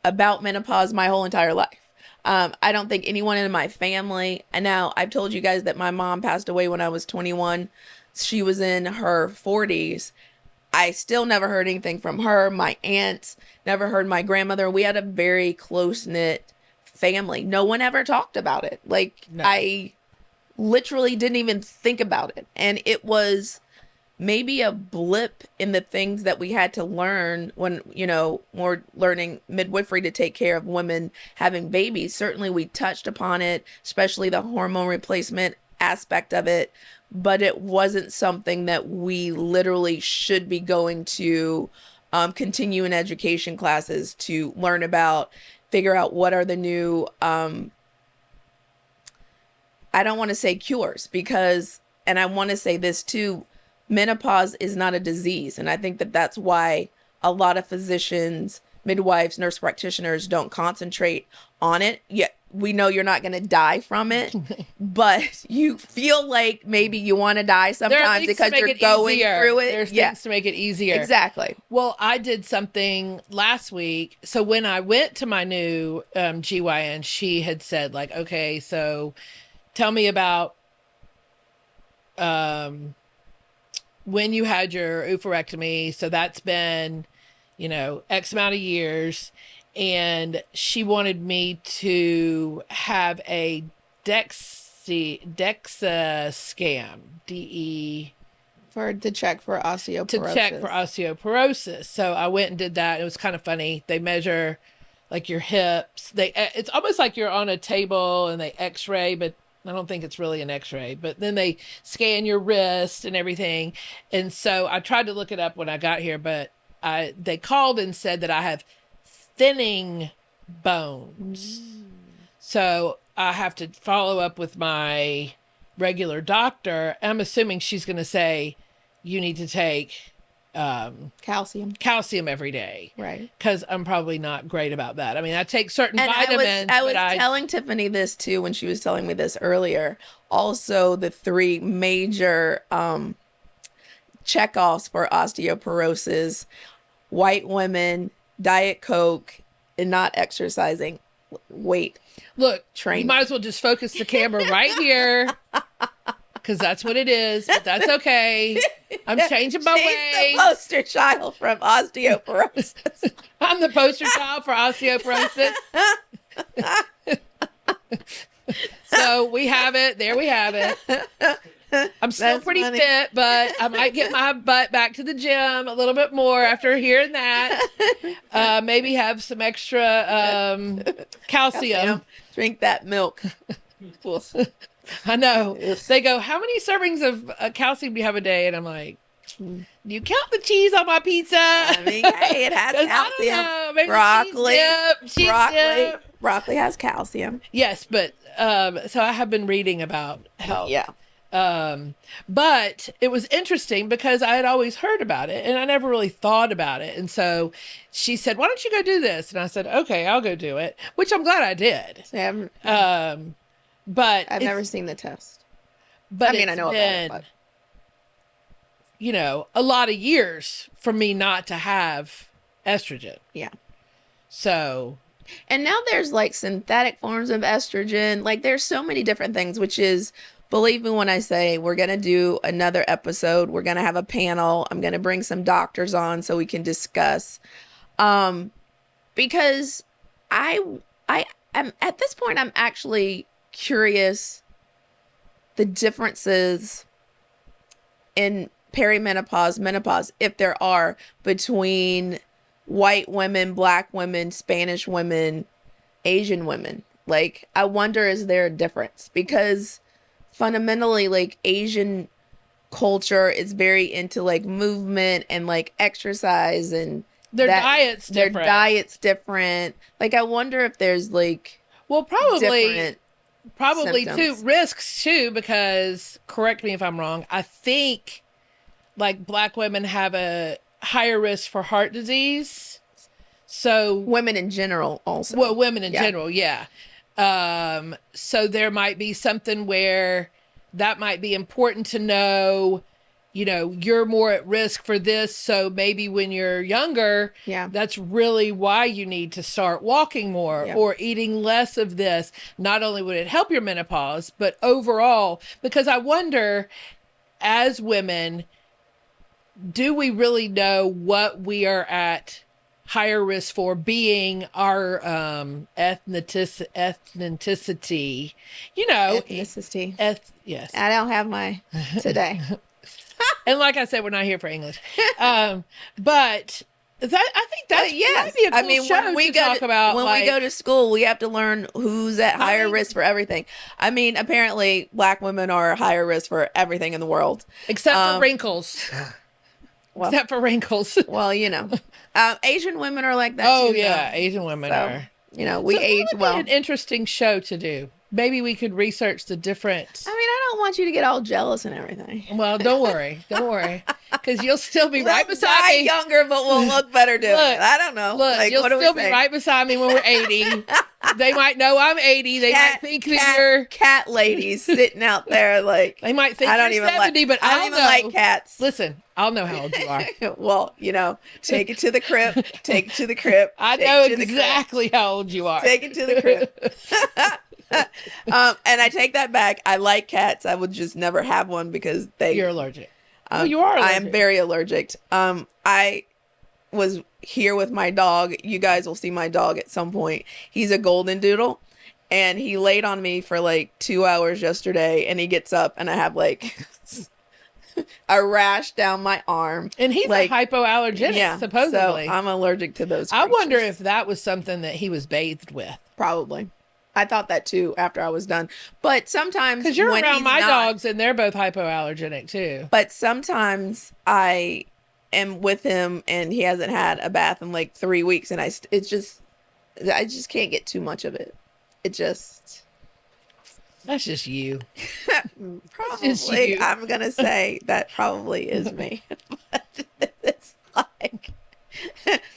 Speaker 1: about menopause my whole entire life. I don't think anyone in my family, and now I've told you guys that my mom passed away when I was 21. She was in her 40s. I still never heard anything from her. My aunts, never heard my grandmother. We had a very close-knit family. No one ever talked about it. Like, no. I literally didn't even think about it. And it was maybe a blip in the things that we had to learn when, you know, we're learning midwifery to take care of women having babies. Certainly we touched upon it, especially the hormone replacement aspect of it, but it wasn't something that we literally should be going to continue in education classes to learn about, figure out what are the new, I don't want to say cures, because, and I want to say this too, menopause is not a disease. And I think that that's why a lot of physicians, midwives, nurse practitioners don't concentrate on it. Yet we know you're not going to die from it, but you feel like maybe you want to die sometimes because you're going through it.
Speaker 2: There's things to make it easier.
Speaker 1: Exactly.
Speaker 2: Well, I did something last week. So when I went to my new GYN, she had said like, okay, so tell me about when you had your oophorectomy. So that's been, X amount of years. And she wanted me to have a DEXA scan, DE.
Speaker 1: To check for
Speaker 2: osteoporosis. So I went and did that. It was kind of funny. They measure like your hips. It's almost like you're on a table and they x-ray, but I don't think it's really an x-ray. But then they scan your wrist and everything. And so I tried to look it up when I got here, but they called and said that I have thinning bones. So I have to follow up with my regular doctor. I'm assuming she's going to say you need to take calcium every day,
Speaker 1: right?
Speaker 2: Because I'm probably not great about that. I mean, I take certain vitamins.
Speaker 1: I was telling Tiffany this too when she was telling me this earlier. Also, the 3 major checkoffs for osteoporosis: white women, Diet Coke, and not exercising. Weight.
Speaker 2: Look,
Speaker 1: training.
Speaker 2: You might as well just focus the camera right here, because that's what it is. But that's okay. I'm changing my ways.
Speaker 1: The poster child from osteoporosis.
Speaker 2: I'm the poster child for osteoporosis. So we have it. There we have it. I'm still pretty fit, but I might get my butt back to the gym a little bit more after hearing that. Maybe have some extra calcium.
Speaker 1: Drink that milk.
Speaker 2: I know. They go, how many servings of calcium do you have a day? And I'm like, do you count the cheese on my pizza?
Speaker 1: I mean, hey, it has calcium. Broccoli has calcium.
Speaker 2: Yes, but so I have been reading about health.
Speaker 1: Yeah.
Speaker 2: But it was interesting because I had always heard about it and I never really thought about it. And so she said, why don't you go do this? And I said, okay, I'll go do it, which I'm glad I did. But
Speaker 1: I've never seen the test.
Speaker 2: But I mean, I know about it, but a lot of years for me not to have estrogen.
Speaker 1: Yeah.
Speaker 2: So.
Speaker 1: And now there's like synthetic forms of estrogen. Like there's so many different things, which is, believe me when I say we're going to do another episode. We're going to have a panel. I'm going to bring some doctors on so we can discuss. Because I'm at this point, I'm actually curious the differences in perimenopause, menopause, if there are, between white women, black women, Spanish women, Asian women. Like, I wonder, is there a difference? Because fundamentally, like, Asian culture is very into like movement and like exercise, and
Speaker 2: their diet's
Speaker 1: different. Like, I wonder if there's like,
Speaker 2: well, probably
Speaker 1: symptoms.
Speaker 2: Too, risks too, because, correct me if I'm wrong, I think like black women have a higher risk for heart disease. So
Speaker 1: women in general also.
Speaker 2: Well, women in general, yeah. So there might be something where that might be important to know, you're more at risk for this. So maybe when you're younger, that's really why you need to start walking more or eating less of this. Not only would it help your menopause, but overall, because I wonder, as women, do we really know what we are at higher risk for, being our ethnicity?
Speaker 1: Ethnicity.
Speaker 2: Yes.
Speaker 1: I don't have my today.
Speaker 2: And like I said, we're not here for English. But I think that's might be a cool show when we talk about.
Speaker 1: When we go to school, we have to learn who's at higher risk for everything. I mean, apparently, black women are higher risk for everything in the world,
Speaker 2: except for wrinkles. Well, except for wrinkles.
Speaker 1: Well, Asian women are like that.
Speaker 2: Oh
Speaker 1: too,
Speaker 2: yeah, Asian women are.
Speaker 1: We age well.
Speaker 2: An interesting show to do. Maybe we could research the different.
Speaker 1: I mean, I don't want you to get all jealous and everything.
Speaker 2: Well, don't worry, because you'll still be right beside me.
Speaker 1: Younger, but we'll look better doing it. I don't know.
Speaker 2: Look, like, you'll still be right beside me when we're 80. They might know I'm 80. They might think that you're
Speaker 1: cat ladies sitting out there. Like,
Speaker 2: they might think you're 70, but
Speaker 1: I don't even like cats.
Speaker 2: Listen, I'll know how old you are.
Speaker 1: Well, take it to the crib. Take it to the crib.
Speaker 2: I know exactly how old you are.
Speaker 1: Take it to the crib. And I take that back. I like cats. I would just never have one because
Speaker 2: you're allergic. Oh, you are allergic.
Speaker 1: I am very allergic. I was here with my dog. You guys will see my dog at some point. He's a golden doodle, and he laid on me for like 2 hours yesterday, and he gets up and I have like a rash down my arm.
Speaker 2: And he's like, hypoallergenic, supposedly.
Speaker 1: So I'm allergic to those creatures.
Speaker 2: I wonder if that was something that he was bathed with.
Speaker 1: Probably. I thought that too after I was done. But sometimes
Speaker 2: because you're around my dogs and they're both hypoallergenic too.
Speaker 1: But sometimes I am with him and he hasn't had a bath in like 3 weeks, and I just can't get too much of it.
Speaker 2: That's just you.
Speaker 1: Probably. Just you. I'm gonna say that probably is me. But it's like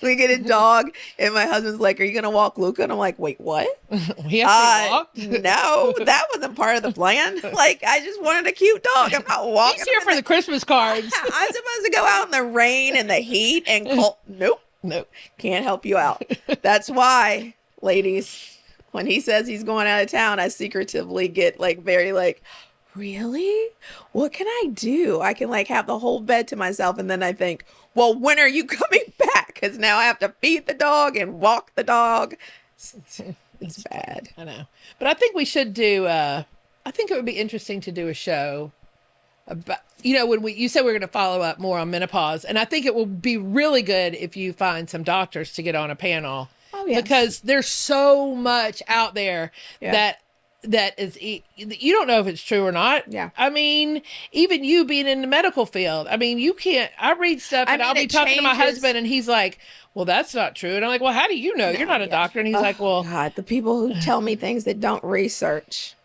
Speaker 1: we get a dog and my husband's like, "Are you gonna walk Luca?" And I'm like, "Wait, what?
Speaker 2: We have to walk?"
Speaker 1: No, that wasn't part of the plan. Like, I just wanted a cute dog. I'm not walking.
Speaker 2: He's here for the Christmas cards.
Speaker 1: I'm supposed to go out in the rain and the heat and cold. Nope, can't help you out. That's why, ladies, when he says he's going out of town, I secretively get like very like, really? What can I do? I can like have the whole bed to myself, and then I think, well, when are you coming back? Because now I have to feed the dog and walk the dog. It's bad.
Speaker 2: I know. But I think we should do, I think it would be interesting to do a show about, when you said we were going to follow up more on menopause. And I think it will be really good if you find some doctors to get on a panel.
Speaker 1: Oh, yes.
Speaker 2: Because there's so much out there that is, you don't know if it's true or not.
Speaker 1: Yeah.
Speaker 2: I mean, even you being in the medical field, I mean, you can't, I read stuff and I'll be talking to my husband and he's like, well, that's not true. And I'm like, well, how do you know? You're not a doctor. And he's like, well,
Speaker 1: God, the people who tell me things that don't research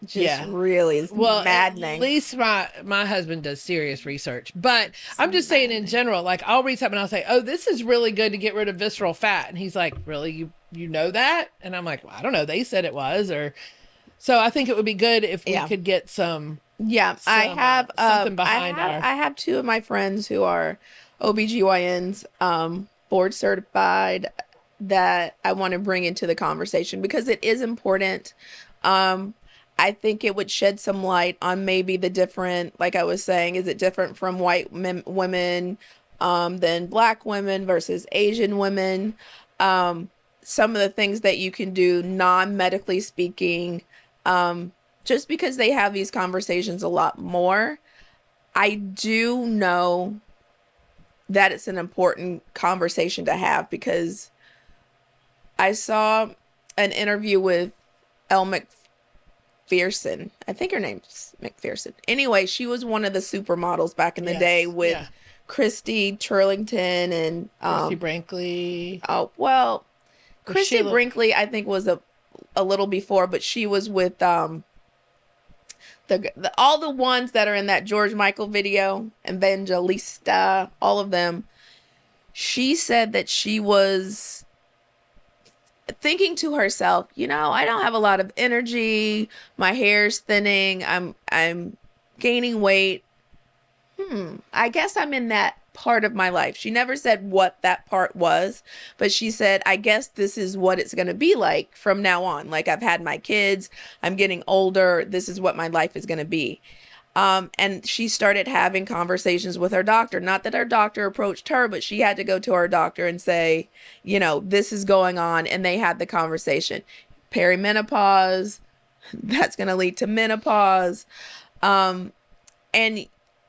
Speaker 1: just really is maddening.
Speaker 2: At least my husband does serious research, but I'm just saying in general, like I'll read something and I'll say, oh, this is really good to get rid of visceral fat. And he's like, really? You know that? And I'm like, well, I don't know. They said it was, so I think it would be good if we could get some.
Speaker 1: Yeah, I have something behind I have two of my friends who are OBGYNs, board certified, that I want to bring into the conversation because it is important. I think it would shed some light on maybe the different, like I was saying, is it different from white women than black women versus Asian women? Some of the things that you can do non-medically speaking, just because they have these conversations a lot more. I do know that it's an important conversation to have because I saw an interview with Elle McPherson. I think her name's McPherson. Anyway, she was one of the supermodels back in the day with Christy Turlington and
Speaker 2: Christy Brinkley.
Speaker 1: Oh, well, Christy Brinkley I think was a little before, but she was with all the ones that are in that George Michael video, Evangelista, all of them. She said that she was thinking to herself, I don't have a lot of energy. My hair's thinning. I'm gaining weight. I guess I'm in that part of my life. She never said what that part was, but she said, I guess this is what it's going to be like from now on. Like, I've had my kids, I'm getting older. This is what my life is going to be. And she started having conversations with her doctor. Not that her doctor approached her, but she had to go to her doctor and say, this is going on. And they had the conversation. Perimenopause, that's going to lead to menopause. And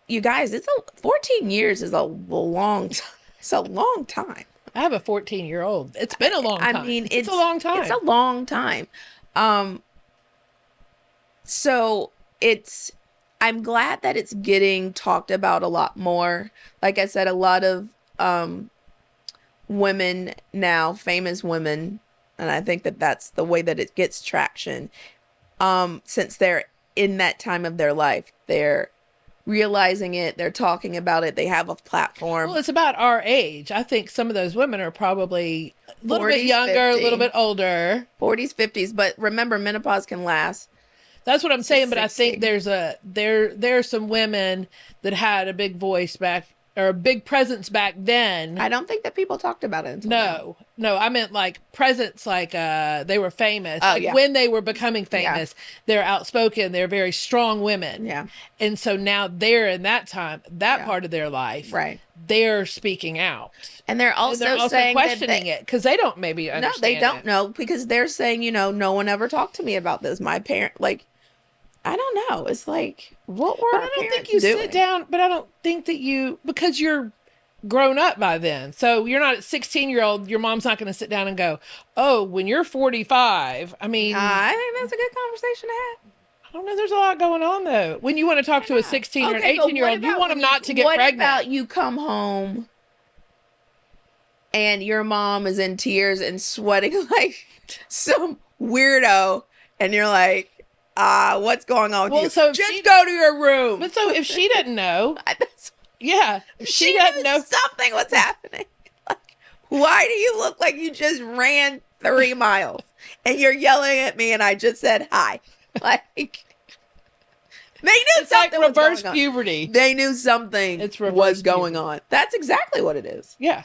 Speaker 1: you guys, 14 years is a long time. It's a long time.
Speaker 2: I have a 14-year-old. It's been a long time. I mean, it's a long time.
Speaker 1: It's a long time. So I'm glad that it's getting talked about a lot more. Like I said, a lot of women now, famous women, and I think that that's the way that it gets traction, since they're in that time of their life. They're realizing it, they're talking about it, they have a platform.
Speaker 2: Well, it's about our age. I think some of those women are probably a little bit younger, 50, a little bit older.
Speaker 1: 40s, 50s, but remember, menopause can last.
Speaker 2: That's what I'm saying, but I think there are some women that had a big voice back or a big presence back then.
Speaker 1: I don't think that people talked about it until now.
Speaker 2: No, I meant like presence, like they were famous.
Speaker 1: Oh,
Speaker 2: like
Speaker 1: yeah.
Speaker 2: When they were becoming famous, they're outspoken, they're very strong women.
Speaker 1: Yeah.
Speaker 2: And so now they're in that time, that part of their life,
Speaker 1: right?
Speaker 2: They're speaking out.
Speaker 1: And they're also saying
Speaker 2: questioning it because they don't maybe understand.
Speaker 1: No, they don't know, because they're saying, you know, no one ever talked to me about this. My parent, like, I don't know. It's like, what were our parents doing? I don't think you sit
Speaker 2: down, but I don't think that you, because you're grown up by then. So you're not a 16-year-old. Your mom's not going to sit down and go, oh, when you're 45. I mean,
Speaker 1: I think that's a good conversation to have.
Speaker 2: I don't know. There's a lot going on, though. When you want to talk to a 16 or an 18-year-old, you want them not to get pregnant.
Speaker 1: What about you come home and your mom is in tears and sweating like some weirdo, and you're like, what's going on with you?
Speaker 2: So
Speaker 1: just go to your room.
Speaker 2: But so if she didn't know, if she doesn't know
Speaker 1: something was happening, like, why do you look like you just ran 3 miles and you're yelling at me and I just said hi? Like, they knew something was
Speaker 2: reverse
Speaker 1: going on.
Speaker 2: Puberty.
Speaker 1: They knew something was going on. That's exactly what it is.
Speaker 2: Yeah.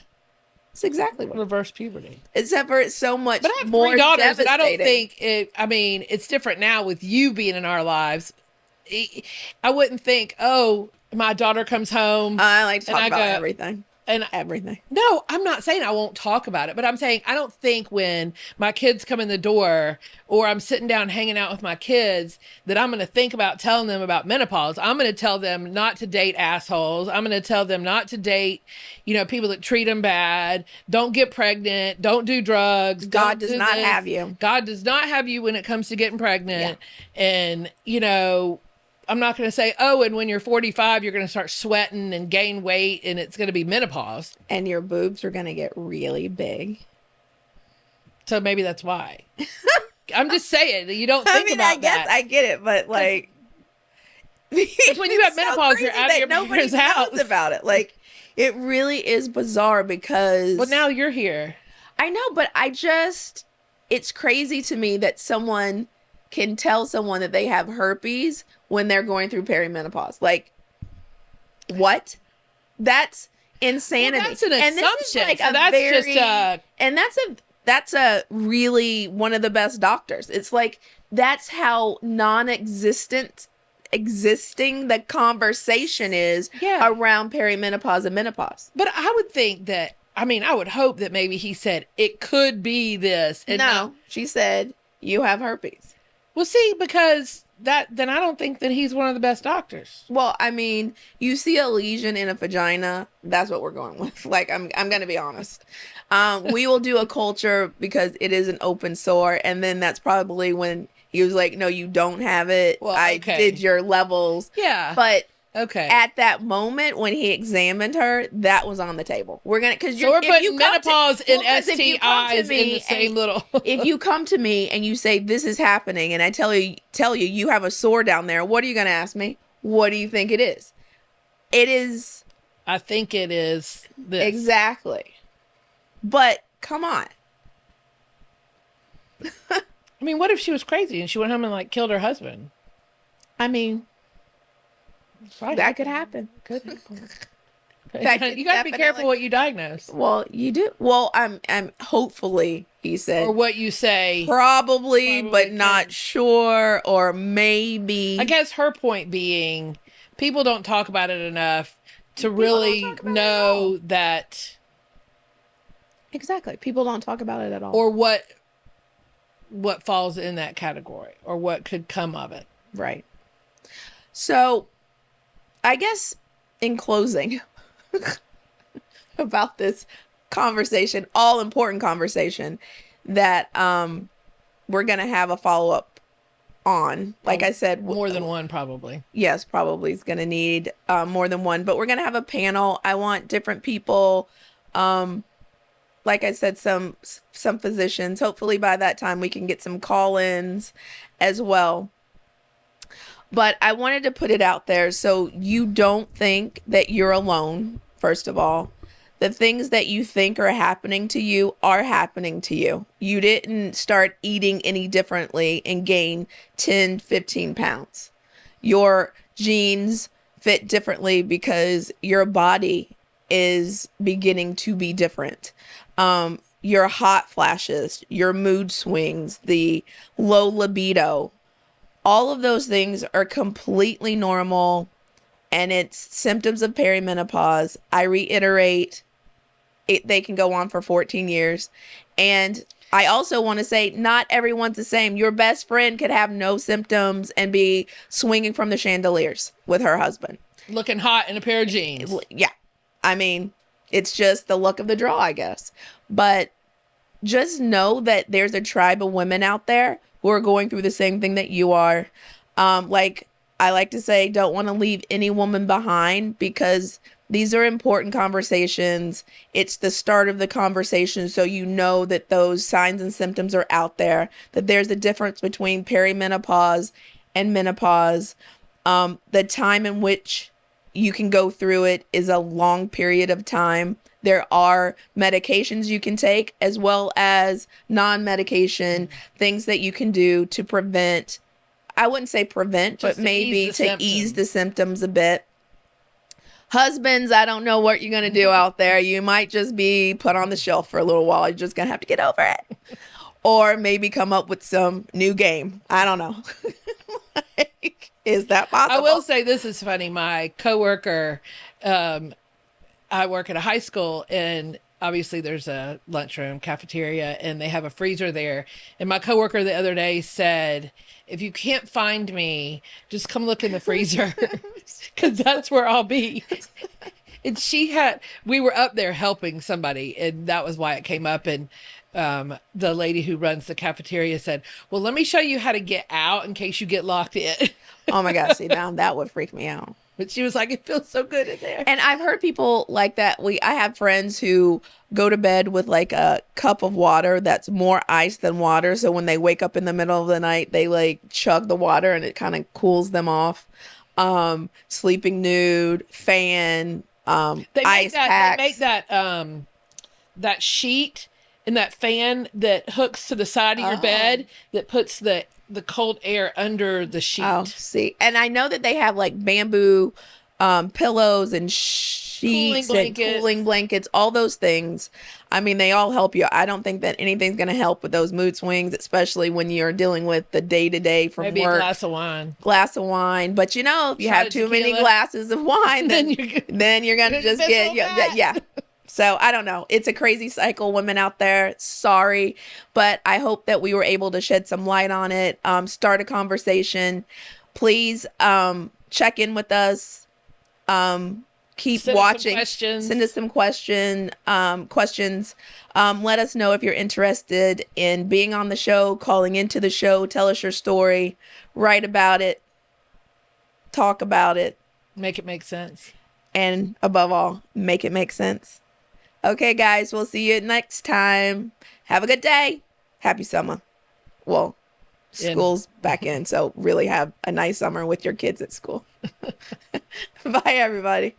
Speaker 1: It's exactly what
Speaker 2: reverse puberty.
Speaker 1: Except for it's so much
Speaker 2: but I have
Speaker 1: more
Speaker 2: 3 daughters, and I don't
Speaker 1: devastating.
Speaker 2: think I mean, it's different now with you being in our lives. I wouldn't think, oh, my daughter comes home.
Speaker 1: I like to talk about everything.
Speaker 2: And
Speaker 1: everything.
Speaker 2: No, I'm not saying I won't talk about it, but I'm saying I don't think when my kids come in the door or I'm sitting down hanging out with my kids that I'm going to think about telling them about menopause. I'm going to tell them not to date assholes. I'm going to tell them not to date, you know, people that treat them bad. Don't get pregnant. Don't do drugs.
Speaker 1: God does not have you.
Speaker 2: God does not have you when it comes to getting pregnant. Yeah. And, you know, I'm not going to say, oh, and when you're 45, you're going to start sweating and gain weight and it's going to be menopause.
Speaker 1: And your boobs are going to get really big.
Speaker 2: So maybe that's why. I'm just saying, you don't think about that.
Speaker 1: I guess I get it, but like...
Speaker 2: Because when you have menopause, you're out of your parents' house.
Speaker 1: Nobody knows about it. Like, it really is bizarre because...
Speaker 2: Well, now you're here.
Speaker 1: I know, but it's crazy to me that someone can tell someone that they have herpes when they're going through perimenopause. Like, what? That's insanity.
Speaker 2: Well, that's an assumption.
Speaker 1: Like
Speaker 2: and
Speaker 1: that's a really one of the best doctors. It's like, that's how non-existent existing the conversation is around perimenopause and menopause.
Speaker 2: But I would think that, I mean, I would hope that maybe he said it could be this. And
Speaker 1: no, she said you have herpes.
Speaker 2: Well, see, because then I don't think that he's one of the best doctors.
Speaker 1: Well, I mean, you see a lesion in a vagina, that's what we're going with. Like, I'm going to be honest. We will do a culture because it is an open sore. And then that's probably when he was like, no, you don't have it. Well, I did your levels.
Speaker 2: Yeah.
Speaker 1: But at that moment when he examined her, that was on the table. We're going to, because
Speaker 2: we're putting menopause and STIs in the same little.
Speaker 1: If you come to me and you say, this is happening, and I tell you, you have a sore down there, what are you going to ask me? What do you think it is? It is.
Speaker 2: I think it is this.
Speaker 1: Exactly. But come on.
Speaker 2: I mean, what if she was crazy and she went home and like killed her husband?
Speaker 1: I mean, that could happen.
Speaker 2: You got to be careful what you diagnose.
Speaker 1: Well, you do. Well, I'm hopefully, he said.
Speaker 2: Or what you say.
Speaker 1: Probably but not sure, or maybe.
Speaker 2: I guess her point being, people don't talk about it enough to really know that.
Speaker 1: Exactly. People don't talk about it at all.
Speaker 2: Or what falls in that category, or what could come of it.
Speaker 1: Right. So, I guess in closing about this conversation, all important conversation that we're going to have a follow-up on. Like I said,
Speaker 2: more than one probably.
Speaker 1: Yes, probably is going to need more than one, but we're going to have a panel. I want different people, like I said, some physicians. Hopefully by that time we can get some call-ins as well. But I wanted to put it out there so you don't think that you're alone, first of all. The things that you think are happening to you are happening to you. You didn't start eating any differently and gain 10, 15 pounds. Your genes fit differently because your body is beginning to be different. Your hot flashes, your mood swings, the low libido, all of those things are completely normal, and it's symptoms of perimenopause. I reiterate, they can go on for 14 years. And I also want to say, not everyone's the same. Your best friend could have no symptoms and be swinging from the chandeliers with her husband.
Speaker 2: Looking hot in a pair of jeans.
Speaker 1: Yeah. I mean, it's just the luck of the draw, I guess. But just know that there's a tribe of women out there who are going through the same thing that you are. Like I like to say, don't want to leave any woman behind, because these are important conversations. It's the start of the conversation, so you know that those signs and symptoms are out there, that there's a difference between perimenopause and menopause. The time in which you can go through it is a long period of time. There are medications you can take, as well as non-medication things that you can do to prevent, I wouldn't say prevent, but maybe to ease the symptoms a bit. Husbands, I don't know what you're going to do out there. You might just be put on the shelf for a little while. You're just going to have to get over it. Or maybe come up with some new game. I don't know. Like, is that possible?
Speaker 2: I will say this is funny. My coworker, I work at a high school, and obviously there's a lunchroom cafeteria, and they have a freezer there. And my coworker the other day said, if you can't find me, just come look in the freezer, because that's where I'll be. And we were up there helping somebody, and that was why it came up. And the lady who runs the cafeteria said, well, let me show you how to get out in case you get locked in.
Speaker 1: Oh my gosh, see, now that would freak me out.
Speaker 2: But she was like, it feels so good in there.
Speaker 1: And I've heard people like that. I have friends who go to bed with like a cup of water that's more ice than water. So when they wake up in the middle of the night, they like chug the water and it kind of cools them off. Sleeping nude, fan, ice packs.
Speaker 2: They make that sheet and that fan that hooks to the side of your bed that puts the cold air under the sheet.
Speaker 1: Oh, see. And I know that they have like bamboo pillows and sheets and cooling blankets, all those things. I mean, they all help you. I don't think that anything's going to help with those mood swings, especially when you're dealing with the day-to-day from
Speaker 2: maybe
Speaker 1: work.
Speaker 2: A glass of wine.
Speaker 1: But you know, if you have too many glasses of wine, then you're going to just get, yeah. So I don't know. It's a crazy cycle, women out there. Sorry. But I hope that we were able to shed some light on it. Start a conversation. Please check in with us. Keep watching. Send us some questions. Let us know if you're interested in being on the show, calling into the show. Tell us your story. Write about it. Talk about it.
Speaker 2: Make it make sense.
Speaker 1: And above all, make it make sense. Okay, guys, we'll see you next time. Have a good day. Happy summer. Well, school's back in, so really have a nice summer with your kids at school. Bye, everybody.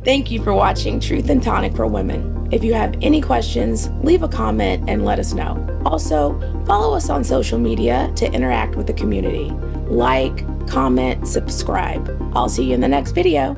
Speaker 1: Thank you for watching Truth and Tonic for Women. If you have any questions, leave a comment and let us know. Also, follow us on social media to interact with the community. Like, comment, subscribe. I'll see you in the next video.